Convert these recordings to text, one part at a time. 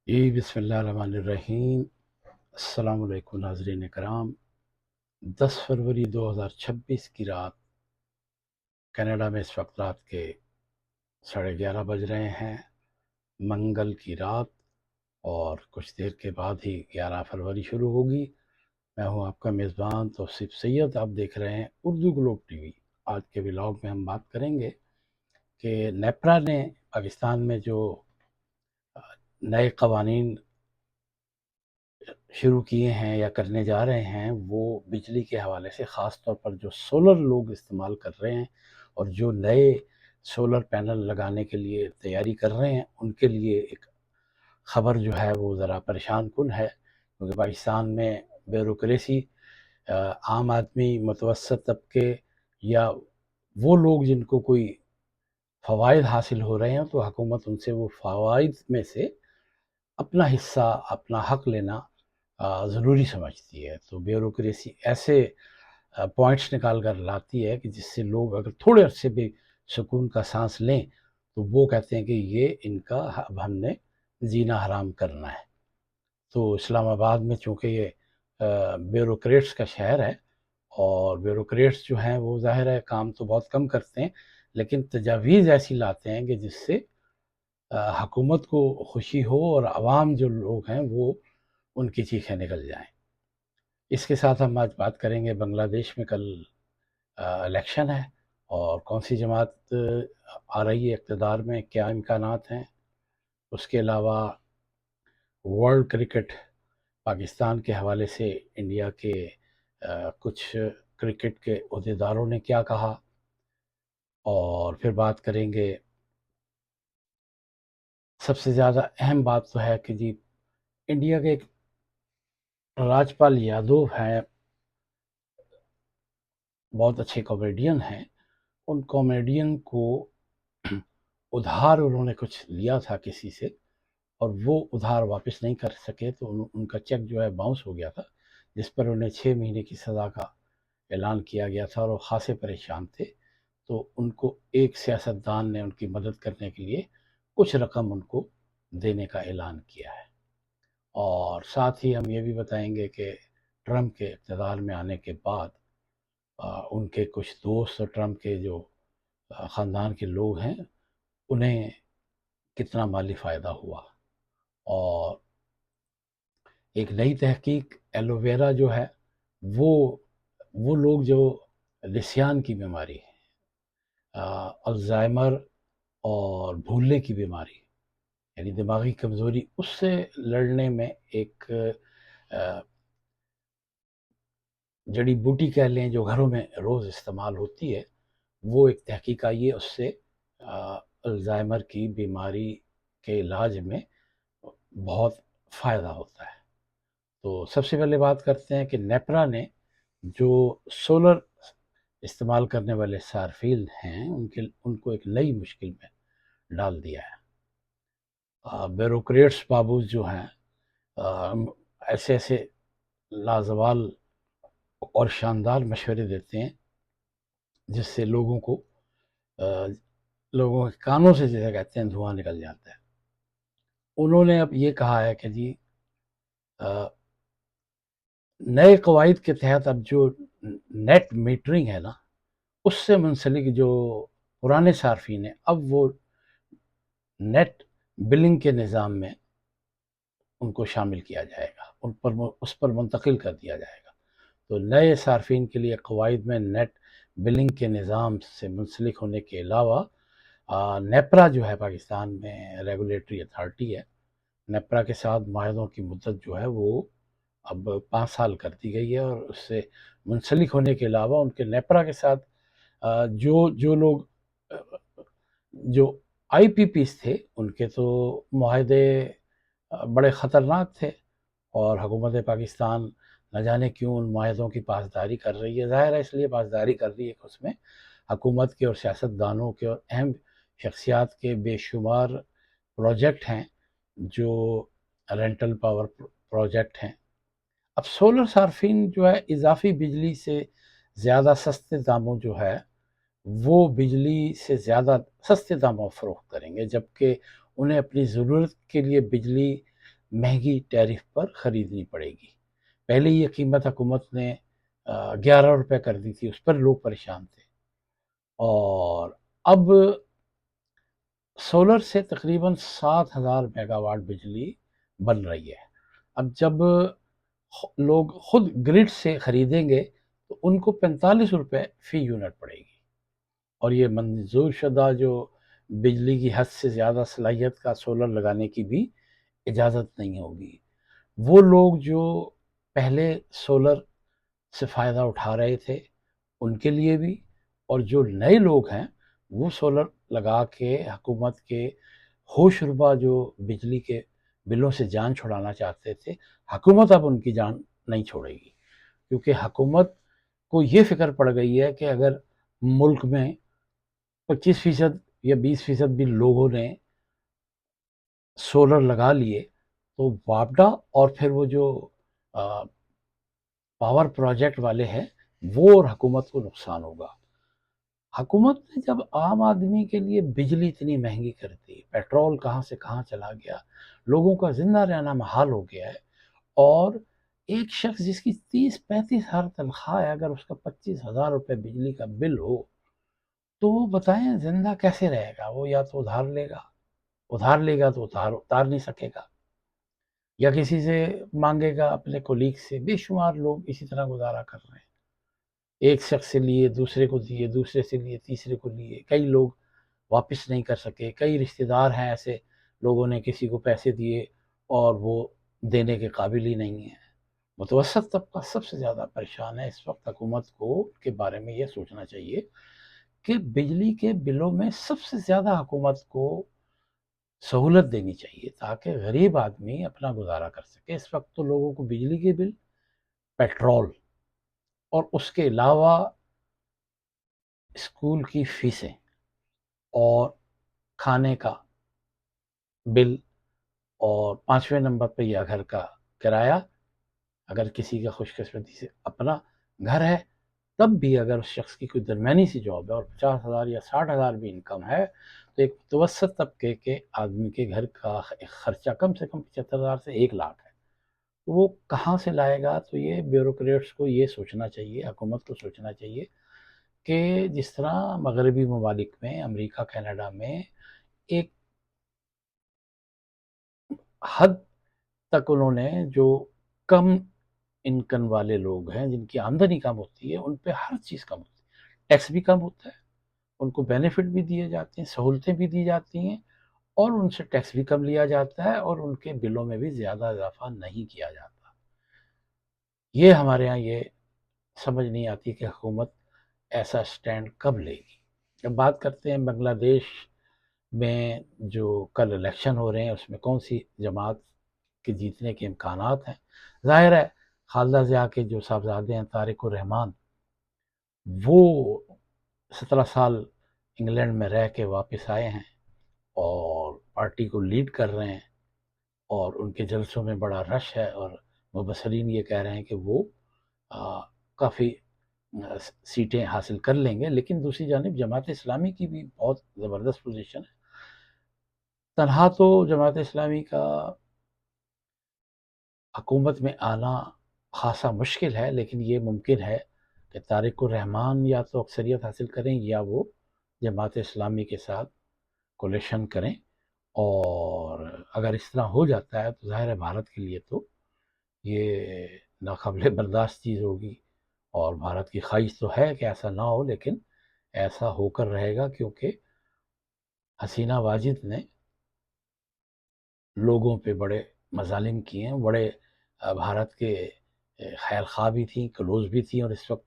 جی بسم اللہ الرحمن الرحیم۔ السلام علیکم ناظرین کرام۔ 10 فروری 2026 کی رات کینیڈا میں اس وقت رات کے 11:30 بج رہے ہیں، منگل کی رات، اور کچھ دیر کے بعد ہی 11 فروری شروع ہوگی۔ میں ہوں آپ کا میزبان توصیف سید، آپ دیکھ رہے ہیں اردو گلوب ٹی وی۔ آج کے ولاگ میں ہم بات کریں گے کہ نیپرا نے پاکستان میں جو نئے قوانین شروع کیے ہیں یا کرنے جا رہے ہیں، وہ بجلی کے حوالے سے، خاص طور پر جو سولر لوگ استعمال کر رہے ہیں اور جو نئے سولر پینل لگانے کے لیے تیاری کر رہے ہیں، ان کے لیے ایک خبر جو ہے وہ ذرا پریشان کن ہے، کیونکہ پاکستان میں بیوروکریسی، عام آدمی، متوسط طبقے یا وہ لوگ جن کو کوئی فوائد حاصل ہو رہے ہیں، تو حکومت ان سے وہ فوائد میں سے اپنا حصہ، اپنا حق لینا ضروری سمجھتی ہے۔ تو بیوروکریسی ایسے پوائنٹس نکال کر لاتی ہے کہ جس سے لوگ اگر تھوڑے عرصے بھی سکون کا سانس لیں تو وہ کہتے ہیں کہ یہ ان کا اب ہم نے جینا حرام کرنا ہے۔ تو اسلام آباد میں چونکہ یہ بیوروکریٹس کا شہر ہے، اور بیوروکریٹس جو ہیں وہ ظاہر ہے کام تو بہت کم کرتے ہیں، لیکن تجاویز ایسی لاتے ہیں کہ جس سے حکومت کو خوشی ہو اور عوام جو لوگ ہیں وہ ان کی چیخیں نکل جائیں۔ اس کے ساتھ ہم آج بات کریں گے بنگلہ دیش میں کل الیکشن ہے، اور کون سی جماعت آ رہی ہے اقتدار میں، کیا امکانات ہیں۔ اس کے علاوہ ورلڈ کرکٹ، پاکستان کے حوالے سے انڈیا کے کچھ کرکٹ کے عہدیداروں نے کیا کہا، اور پھر بات کریں گے سب سے زیادہ اہم بات تو ہے کہ جی انڈیا کے ایک راجپال یادو ہیں، بہت اچھے کامیڈین ہیں، ان کامیڈین کو ادھار انہوں نے کچھ لیا تھا کسی سے، اور وہ ادھار واپس نہیں کر سکے، تو ان کا چیک جو ہے باؤنس ہو گیا تھا، جس پر انہیں 6 مہینے کی سزا کا اعلان کیا گیا تھا، اور وہ خاصے پریشان تھے۔ تو ان کو ایک سیاستدان نے ان کی مدد کرنے کے لیے کچھ رقم ان کو دینے کا اعلان کیا ہے۔ اور ساتھ ہی ہم یہ بھی بتائیں گے کہ ٹرمپ کے اقتدار میں آنے کے بعد ان کے کچھ دوست اور ٹرمپ کے جو خاندان کے لوگ ہیں انہیں کتنا مالی فائدہ ہوا۔ اور ایک نئی تحقیق، ایلو ویرا جو ہے، وہ لوگ جو نسیان کی بیماری ہے، الزائمر اور بھولنے کی بیماری، یعنی دماغی کمزوری، اس سے لڑنے میں ایک جڑی بوٹی کہہ لیں جو گھروں میں روز استعمال ہوتی ہے، وہ ایک تحقیق آئی ہے، اس سے الزائمر کی بیماری کے علاج میں بہت فائدہ ہوتا ہے۔ تو سب سے پہلے بات کرتے ہیں کہ نیپرا نے جو سولر استعمال کرنے والے صارفین ہیں ان کو ایک نئی مشکل میں ڈال دیا ہے۔ بیوروکریٹس بابوز جو ہیں ایسے ایسے لازوال اور شاندار مشورے دیتے ہیں جس سے لوگوں کے کانوں سے، جیسے کہتے ہیں، دھواں نکل جاتا ہے۔ انہوں نے اب یہ کہا ہے کہ جی نئے قواعد کے تحت اب جو نیٹ میٹرنگ ہے نا، اس سے منسلک جو پرانے صارفین ہیں، اب وہ نیٹ بلنگ کے نظام میں ان کو شامل کیا جائے گا، اس پر منتقل کر دیا جائے گا۔ تو نئے صارفین کے لیے قواعد میں نیٹ بلنگ کے نظام سے منسلک ہونے کے علاوہ نیپرا جو ہے پاکستان میں ریگولیٹری اتھارٹی ہے، نیپرا کے ساتھ معاہدوں کی مدت جو ہے وہ اب 5 سال کر دی گئی ہے، اور اس سے منسلک ہونے کے علاوہ ان کے نیپرا کے ساتھ جو لوگ جو آئی پی پیز تھے، ان کے تو معاہدے بڑے خطرناک تھے، اور حکومت پاکستان نہ جانے کیوں ان معاہدوں کی پاسداری کر رہی ہے۔ ظاہر ہے اس لیے پاسداری کر رہی ہے کہ اس میں حکومت کے اور سیاستدانوں کے اور اہم شخصیات کے بے شمار پروجیکٹ ہیں جو رینٹل پاور پروجیکٹ ہیں۔ اب سولر صارفین جو ہے اضافی بجلی سے زیادہ سستے داموں جو ہے وہ بجلی سے زیادہ سستے داموں فروخت کریں گے، جبکہ انہیں اپنی ضرورت کے لیے بجلی مہنگی ٹیرف پر خریدنی پڑے گی۔ پہلے یہ قیمت حکومت نے 11 روپے کر دی تھی، اس پر لوگ پریشان تھے، اور اب سولر سے تقریباً 7,000 میگا واٹ بجلی بن رہی ہے۔ اب جب لوگ خود گرڈ سے خریدیں گے تو ان کو 45 روپے فی یونٹ پڑے گی، اور یہ منظور شدہ جو بجلی کی حد سے زیادہ صلاحیت کا سولر لگانے کی بھی اجازت نہیں ہوگی۔ وہ لوگ جو پہلے سولر سے فائدہ اٹھا رہے تھے ان کے لیے بھی، اور جو نئے لوگ ہیں وہ سولر لگا کے حکومت کے ہوش ربا جو بجلی کے بلوں سے جان چھڑانا چاہتے تھے، حکومت اب ان کی جان نہیں چھوڑے گی، کیونکہ حکومت کو یہ فکر پڑ گئی ہے کہ اگر ملک میں 25% یا 20% بھی لوگوں نے سولر لگا لیے تو واپڈا اور پھر وہ جو پاور پروجیکٹ والے ہیں وہ اور حکومت کو نقصان ہوگا۔ حکومت نے جب عام آدمی کے لیے بجلی اتنی مہنگی کر دی، پیٹرول کہاں سے کہاں چلا گیا، لوگوں کا زندہ رہنا محال ہو گیا ہے، اور ایک شخص جس کی 30-35 ہزار تنخواہ ہے، اگر اس کا 25,000 روپے بجلی کا بل ہو تو وہ بتائیں زندہ کیسے رہے گا؟ وہ یا تو ادھار لے گا تو اتار نہیں سکے گا، یا کسی سے مانگے گا، اپنے کولیگ سے۔ بے شمار لوگ اسی طرح گزارا کر رہے ہیں، ایک شخص سے لیے، دوسرے کو دیے، دوسرے سے لیے، تیسرے کو لیے، کئی لوگ واپس نہیں کر سکے، کئی رشتہ دار ہیں ایسے لوگوں نے کسی کو پیسے دیے اور وہ دینے کے قابل ہی نہیں ہے۔ متوسط طبقہ سب سے زیادہ پریشان ہے اس وقت۔ حکومت کو کے بارے میں یہ سوچنا چاہیے کہ بجلی کے بلوں میں سب سے زیادہ حکومت کو سہولت دینی چاہیے تاکہ غریب آدمی اپنا گزارا کر سکے۔ اس وقت تو لوگوں کو بجلی کے بل، پیٹرول، اور اس کے علاوہ اسکول کی فیسیں اور کھانے کا بل، اور 5ویں نمبر پہ یا گھر کا کرایہ، اگر کسی کا خوش قسمتی سے اپنا گھر ہے، تب بھی اگر اس شخص کی کوئی درمیانی سی جاب ہے اور 50,000 یا 60,000 بھی انکم ہے تو ایک متوسط طبقے کے آدمی کے گھر کا خرچہ کم سے کم 75,000 سے 1 لاکھ ہے۔ تو وہ کہاں سے لائے گا؟ تو یہ بیوروکریٹس کو یہ سوچنا چاہیے، حکومت کو سوچنا چاہیے کہ جس طرح مغربی ممالک میں، امریکہ کینیڈا میں، ایک حد تک انہوں نے جو کم انکم والے لوگ ہیں، جن کی آمدنی کم ہوتی ہے، ان پہ ہر چیز کم ہوتی ہے، ٹیکس بھی کم ہوتا ہے، ان کو بینیفٹ بھی دیے جاتے ہیں، سہولتیں بھی دی جاتی ہیں، اور ان سے ٹیکس بھی کم لیا جاتا ہے، اور ان کے بلوں میں بھی زیادہ اضافہ نہیں کیا جاتا۔ یہ ہمارے ہاں یہ سمجھ نہیں آتی کہ حکومت ایسا سٹینڈ کب لے گی۔ جب بات کرتے ہیں بنگلہ دیش میں جو کل الیکشن ہو رہے ہیں، اس میں کون سی جماعت کے جیتنے کے امکانات ہیں؟ ظاہر ہے خالدہ ضیاء کے جو صاحبزادے ہیں طارق الرحمان، وہ 17 سال انگلینڈ میں رہ کے واپس آئے ہیں اور پارٹی کو لیڈ کر رہے ہیں، اور ان کے جلسوں میں بڑا رش ہے، اور مبصرین یہ کہہ رہے ہیں کہ وہ کافی سیٹیں حاصل کر لیں گے۔ لیکن دوسری جانب جماعت اسلامی کی بھی بہت زبردست پوزیشن ہے۔ تنہا تو جماعت اسلامی کا حکومت میں آنا خاصا مشکل ہے، لیکن یہ ممکن ہے کہ طارق الرحمان یا تو اکثریت حاصل کریں یا وہ جماعت اسلامی کے ساتھ کولیشن کریں، اور اگر اس طرح ہو جاتا ہے تو ظاہر ہے بھارت کے لیے تو یہ ناقابل برداشت چیز ہوگی، اور بھارت کی خواہش تو ہے کہ ایسا نہ ہو، لیکن ایسا ہو کر رہے گا، کیونکہ حسینہ واجد نے لوگوں پہ بڑے مظالم کیے ہیں، بڑے بھارت کے خیر خواہ بھی تھیں، کلوز بھی تھیں، اور اس وقت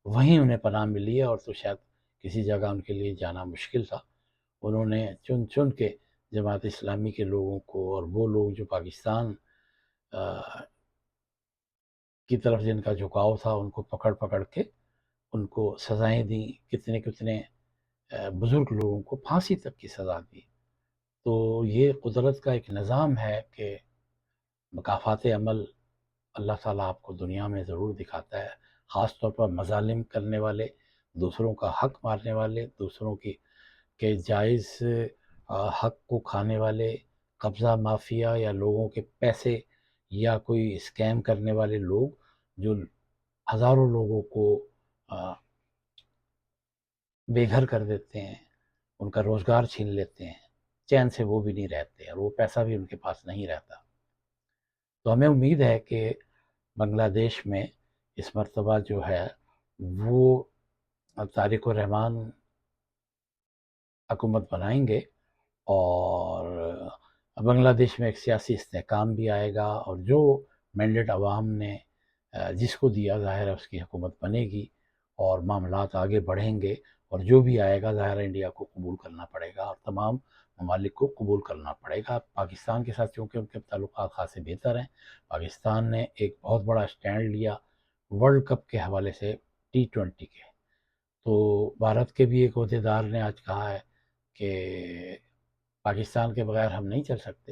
وہیں انہیں پناہ ملی ہے، اور تو شاید کسی جگہ ان کے لیے جانا مشکل تھا۔ انہوں نے چن چن کے جماعت اسلامی کے لوگوں کو، اور وہ لوگ جو پاکستان کی طرف جن کا جھکاؤ تھا، ان کو پکڑ پکڑ کے ان کو سزائیں دیں، کتنے کتنے بزرگ لوگوں کو پھانسی تک کی سزا دی۔ تو یہ قدرت کا ایک نظام ہے کہ مکافات عمل اللہ تعالیٰ آپ کو دنیا میں ضرور دکھاتا ہے، خاص طور پر مظالم کرنے والے، دوسروں کا حق مارنے والے، دوسروں کی کے جائز حق کو کھانے والے، قبضہ مافیا یا لوگوں کے پیسے یا کوئی اسکیم کرنے والے لوگ جو ہزاروں لوگوں کو بے گھر کر دیتے ہیں، ان کا روزگار چھین لیتے ہیں، چین سے وہ بھی نہیں رہتے اور وہ پیسہ بھی ان کے پاس نہیں رہتا۔ تو ہمیں امید ہے کہ بنگلہ دیش میں اس مرتبہ جو ہے وہ طارق الرحمن حکومت بنائیں گے، اور بنگلہ دیش میں ایک سیاسی استحکام بھی آئے گا، اور جو مینڈیٹ عوام نے جس کو دیا ظاہر ہے اس کی حکومت بنے گی اور معاملات آگے بڑھیں گے، اور جو بھی آئے گا ظاہر ہے انڈیا کو قبول کرنا پڑے گا اور تمام ممالک کو قبول کرنا پڑے گا۔ پاکستان کے ساتھ چونکہ ان کے تعلقات خاصے بہتر ہیں، پاکستان نے ایک بہت بڑا اسٹینڈ لیا ورلڈ کپ کے حوالے سے T20 کے، تو بھارت کے بھی ایک عہدیدار نے آج کہا ہے کہ پاکستان کے بغیر ہم نہیں چل سکتے،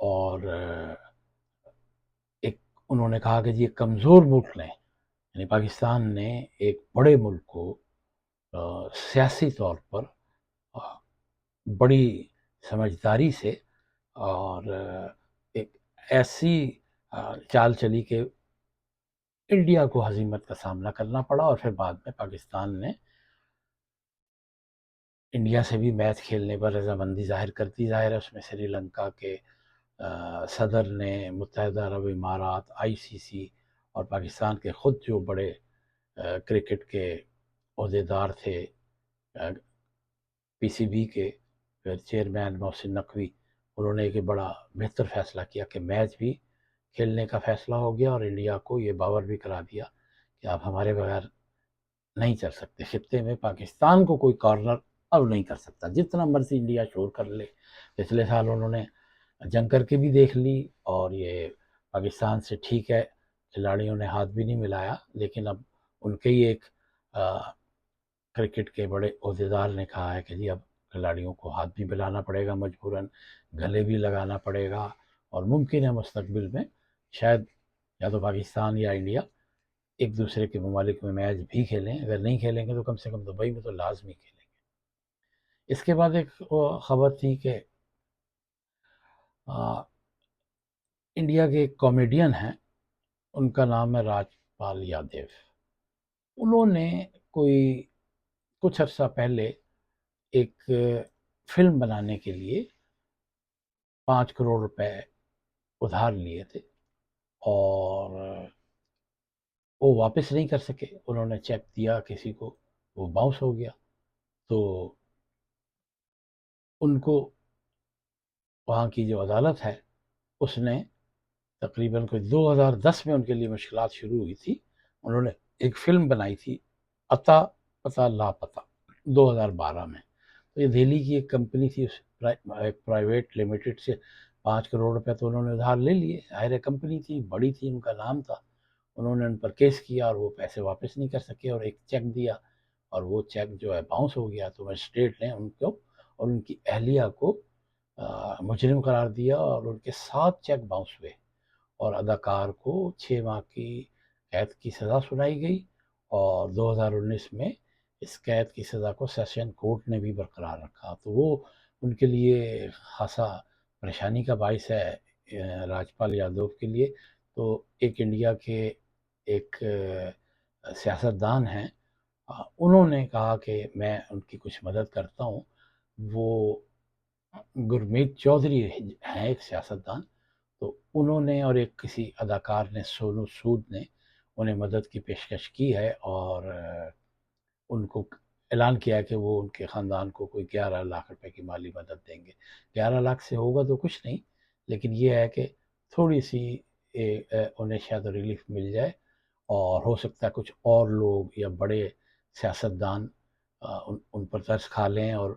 اور ایک انہوں نے کہا کہ یہ کمزور ملک نے، یعنی پاکستان نے ایک بڑے ملک کو سیاسی طور پر بڑی سمجھداری سے اور ایک ایسی چال چلی کہ انڈیا کو ہزیمت کا سامنا کرنا پڑا، اور پھر بعد میں پاکستان نے انڈیا سے بھی میچ کھیلنے پر رضامندی ظاہر کر دی۔ ظاہر ہے اس میں سری لنکا کے صدر نے، متحدہ عرب امارات، ICC اور پاکستان کے خود جو بڑے کرکٹ کے عہدیدار تھے، PCB کے پھر چیئرمین محسن نقوی، انہوں نے ایک بڑا بہتر فیصلہ کیا کہ میچ بھی کھیلنے کا فیصلہ ہو گیا، اور انڈیا کو یہ باور بھی کرا دیا کہ آپ ہمارے بغیر نہیں چل سکتے، خطے میں پاکستان کو کوئی کارنر اب نہیں کر سکتا، جتنا مرضی انڈیا شور کر لے۔ پچھلے سال انہوں نے جنگ کر کے بھی دیکھ لی، اور یہ پاکستان سے ٹھیک ہے کھلاڑیوں نے ہاتھ بھی نہیں ملایا، لیکن اب ان کے ہی ایک کرکٹ کے بڑے عہدیدار نے کہا ہے کہ جی اب کھلاڑیوں کو ہاتھ بھی ملانا پڑے گا مجبوراً، گلے بھی لگانا پڑے گا، اور ممکن ہے مستقبل میں شاید یا تو پاکستان یا انڈیا ایک دوسرے کے ممالک میں میچ بھی کھیلیں، اگر نہیں کھیلیں گے تو کم سے کم دبئی میں تو لازمی کھیلیں گے۔ اس کے بعد ایک خبر تھی کہ انڈیا کے ایک کامیڈین ہیں، ان کا نام ہے راج پال یادیو، انہوں نے کوئی کچھ عرصہ پہلے ایک فلم بنانے کے لیے 5 کروڑ روپے ادھار لیے تھے، اور وہ واپس نہیں کر سکے، انہوں نے چیک دیا کسی کو، وہ باؤنس ہو گیا، تو ان کو وہاں کی جو عدالت ہے اس نے تقریباً کوئی 2010 میں ان کے لیے مشکلات شروع ہوئی تھی، انہوں نے ایک فلم بنائی تھی عطا پتہ لاپتہ 2012 میں، تو یہ دہلی کی ایک کمپنی تھی، ایک پرائیویٹ لمیٹڈ سے 5 کروڑ روپے تو انہوں نے ادھار لے لیے، ظاہر کمپنی تھی بڑی تھی، ان کا نام تھا، انہوں نے ان پر کیس کیا اور وہ پیسے واپس نہیں کر سکے، اور ایک چیک دیا اور وہ چیک جو ہے باؤنس ہو گیا، تو مجسٹریٹ نے ان کو اور ان کی اہلیہ کو مجرم قرار دیا، اور ان کے 7 چیک باؤنس ہوئے، اور اداکار کو 6 ماہ کی قید کی سزا سنائی گئی، اور 2019 میں اس قید کی سزا کو سیشن کورٹ نے بھی برقرار رکھا، تو وہ ان کے لیے خاصا پریشانی کا باعث ہے راج پال یادو کے لیے۔ تو ایک انڈیا کے ایک سیاستدان ہیں، انہوں نے کہا کہ میں ان کی کچھ مدد کرتا ہوں، وہ گرمیت چودھری ہیں ایک سیاستدان، تو انہوں نے اور ایک کسی اداکار نے سونو سود نے انہیں مدد کی پیشکش کی ہے، اور ان کو اعلان کیا ہے کہ وہ ان کے خاندان کو کوئی 11 لاکھ روپے کی مالی مدد دیں گے۔ 11 لاکھ سے ہوگا تو کچھ نہیں، لیکن یہ ہے کہ تھوڑی سی انہیں شاید ریلیف مل جائے، اور ہو سکتا ہے کچھ اور لوگ یا بڑے سیاستدان ان پر ترس کھا لیں اور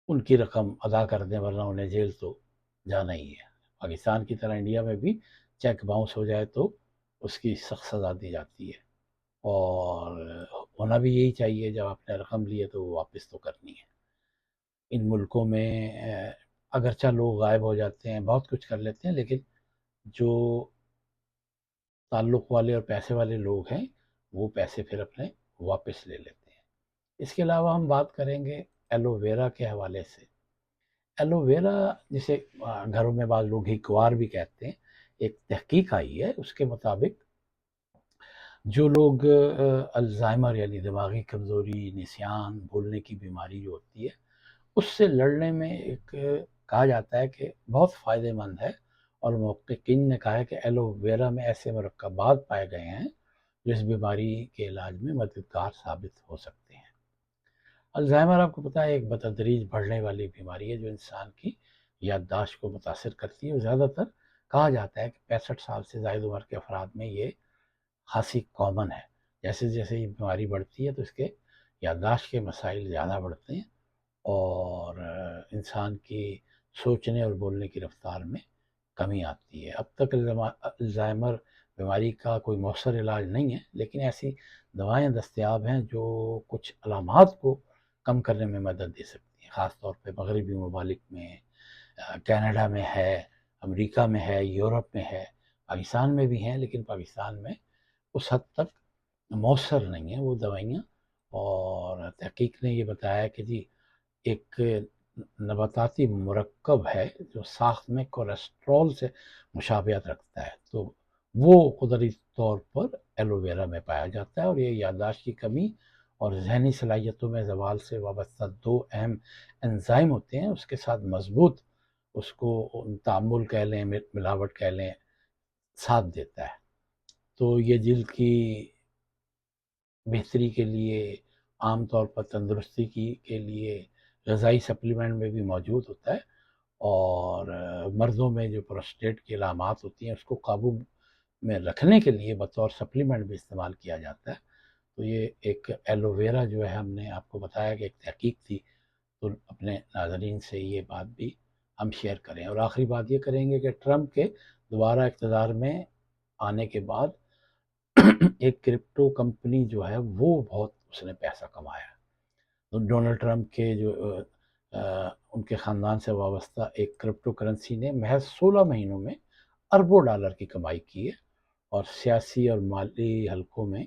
ان کی رقم ادا کر دیں، ورنہ انہیں جیل تو جانا ہی ہے۔ پاکستان کی طرح انڈیا میں بھی چیک باؤنس ہو جائے تو اس کی سخت سزا دی جاتی ہے، اور ہونا بھی یہی چاہیے، جب آپ نے رقم لی ہے تو وہ واپس تو کرنی ہے۔ ان ملکوں میں اگرچہ لوگ غائب ہو جاتے ہیں، بہت کچھ کر لیتے ہیں، لیکن جو تعلق والے اور پیسے والے لوگ ہیں وہ پیسے پھر اپنے واپس لے لیتے ہیں۔ اس کے علاوہ ہم بات کریں گے ایلو ویرا کے حوالے سے۔ ایلو ویرا جسے گھروں میں بعض لوگ ہیکوار بھی کہتے ہیں، ایک تحقیق آئی ہے اس کے مطابق جو لوگ الزائمر یعنی دماغی کمزوری، نسیان، بھولنے کی بیماری جو ہوتی ہے اس سے لڑنے میں ایک کہا جاتا ہے کہ بہت فائدہ مند ہے، اور محققین نے کہا ہے کہ ایلو ویرا میں ایسے مرکبات پائے گئے ہیں جو اس بیماری کے علاج میں مددگار ثابت ہو سکتے ہیں۔ الزائمر آپ کو پتہ ہے ایک بتدریج بڑھنے والی بیماری ہے جو انسان کی یادداشت کو متاثر کرتی ہے، اور زیادہ تر کہا جاتا ہے کہ 65 سال سے زائد عمر کے افراد میں یہ خاصی کامن ہے۔ جیسے جیسے یہ بیماری بڑھتی ہے تو اس کے یادداشت کے مسائل زیادہ بڑھتے ہیں، اور انسان کی سوچنے اور بولنے کی رفتار میں کمی آتی ہے۔ اب تک الزائمر بیماری کا کوئی مؤثر علاج نہیں ہے، لیکن ایسی دوائیں دستیاب ہیں جو کچھ علامات کو کم کرنے میں مدد دے سکتی ہیں، خاص طور پہ مغربی ممالک میں، کینیڈا میں ہے، امریکہ میں ہے، یورپ میں ہے، پاکستان میں بھی ہیں، لیکن پاکستان میں اس حد تک مؤثر نہیں ہیں وہ دوائیاں۔ اور تحقیق نے یہ بتایا کہ جی ایک نباتاتی مرکب ہے جو ساخت میں کولیسٹرول سے مشابہت رکھتا ہے، تو وہ قدرتی طور پر ایلو ویرا میں پایا جاتا ہے، اور یہ یادداشت کی کمی اور ذہنی صلاحیتوں میں زوال سے وابستہ دو اہم انزائم ہوتے ہیں اس کے ساتھ مضبوط اس کو تعامل کہہ لیں، ملاوٹ کہہ لیں، ساتھ دیتا ہے۔ تو یہ جلد کی بہتری کے لیے عام طور پر تندرستی کے لیے غذائی سپلیمنٹ میں بھی موجود ہوتا ہے، اور مردوں میں جو پروسٹیٹ کی علامات ہوتی ہیں اس کو قابو میں رکھنے کے لیے بطور سپلیمنٹ بھی استعمال کیا جاتا ہے۔ تو یہ ایک ایلو ویرا جو ہے ہم نے آپ کو بتایا کہ ایک تحقیق تھی، تو اپنے ناظرین سے یہ بات بھی ہم شیئر کریں۔ اور آخری بات یہ کریں گے کہ ٹرمپ کے دوبارہ اقتدار میں آنے کے بعد ایک کرپٹو کمپنی جو ہے وہ بہت اس نے پیسہ کمایا۔ تو ڈونلڈ ٹرمپ کے جو ان کے خاندان سے وابستہ ایک کرپٹو کرنسی نے محض 16 مہینوں میں اربوں ڈالر کی کمائی کی ہے، اور سیاسی اور مالی حلقوں میں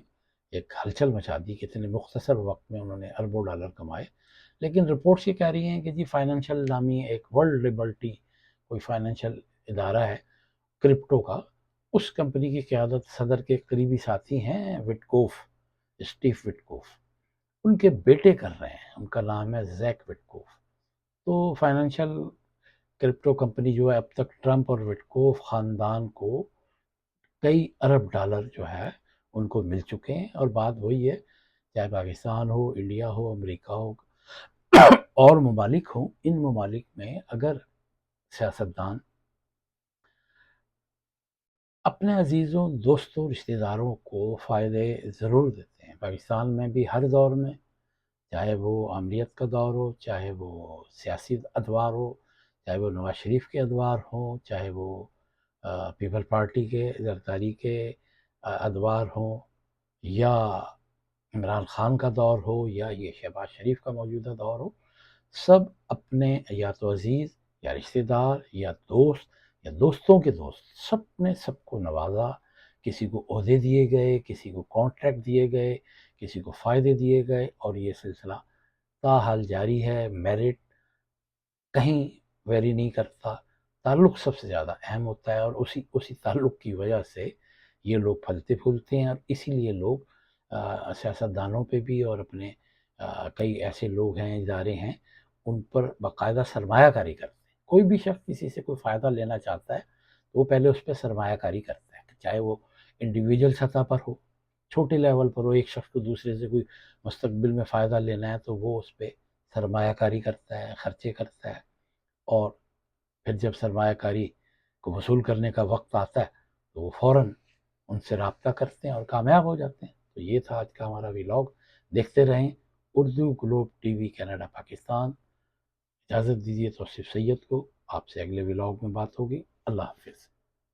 ایک ہلچل مچا دی کہ اتنے مختصر وقت میں انہوں نے اربوں ڈالر کمائے۔ لیکن رپورٹس یہ کہہ رہی ہیں کہ جی فائنینشیل نامی ایک ورلڈ لبرٹی کوئی فائنینشیل ادارہ ہے کرپٹو کا، اس کمپنی کی قیادت صدر کے قریبی ساتھی ہیں وٹکوف، اسٹیف وٹکوف، ان کے بیٹے کر رہے ہیں، ان کا نام ہے زیک وٹکوف۔ تو فائنینشیل کرپٹو کمپنی جو ہے اب تک ٹرمپ اور وٹکوف خاندان کو کئی ارب ڈالر جو ہے ان کو مل چکے ہیں، اور بات وہی ہے چاہے پاکستان ہو، انڈیا ہو، امریکہ ہو اور ممالک ہوں، ان ممالک میں اگر سیاستدان اپنے عزیزوں، دوستوں، رشتہ داروں کو فائدے ضرور دیتے ہیں۔ پاکستان میں بھی ہر دور میں، چاہے وہ آمریت کا دور ہو، چاہے وہ سیاسی ادوار ہو، چاہے وہ نواز شریف کے ادوار ہوں، چاہے وہ پیپل پارٹی کے زرداری کے ادوار ہوں، یا عمران خان کا دور ہو، یا یہ شہباز شریف کا موجودہ دور ہو، سب اپنے یا تو عزیز یا رشتہ دار یا دوست یا دوستوں کے دوست سب نے سب کو نوازا، کسی کو عہدے دیے گئے، کسی کو کانٹریکٹ دیے گئے، کسی کو فائدے دیے گئے، اور یہ سلسلہ تاحال جاری ہے۔ میرٹ کہیں ویری نہیں کرتا، تعلق سب سے زیادہ اہم ہوتا ہے، اور اسی تعلق کی وجہ سے یہ لوگ پھلتے پھولتے ہیں، اور اسی لیے لوگ سیاستدانوں پہ بھی اور اپنے کئی ایسے لوگ ہیں، ادارے ہیں، ان پر باقاعدہ سرمایہ کاری کرتے ہیں۔ کوئی بھی شخص کسی سے کوئی فائدہ لینا چاہتا ہے تو وہ پہلے اس پہ سرمایہ کاری کرتا ہے، چاہے وہ انڈیویجول سطح پر ہو، چھوٹے لیول پر ہو، ایک شخص کو دوسرے سے کوئی مستقبل میں فائدہ لینا ہے تو وہ اس پہ سرمایہ کاری کرتا ہے، خرچے کرتا ہے، اور پھر جب سرمایہ کاری کو وصول کرنے کا وقت آتا ہے تو وہ فوراً ان سے رابطہ کرتے ہیں اور کامیاب ہو جاتے ہیں۔ تو یہ تھا آج کا ہمارا ولاگ، دیکھتے رہیں Urdu Globe T V Canada Pakistan. اجازت دیجیے توصیف سید کو، آپ سے اگلے ولاگ میں بات ہوگی۔ اللہ حافظ۔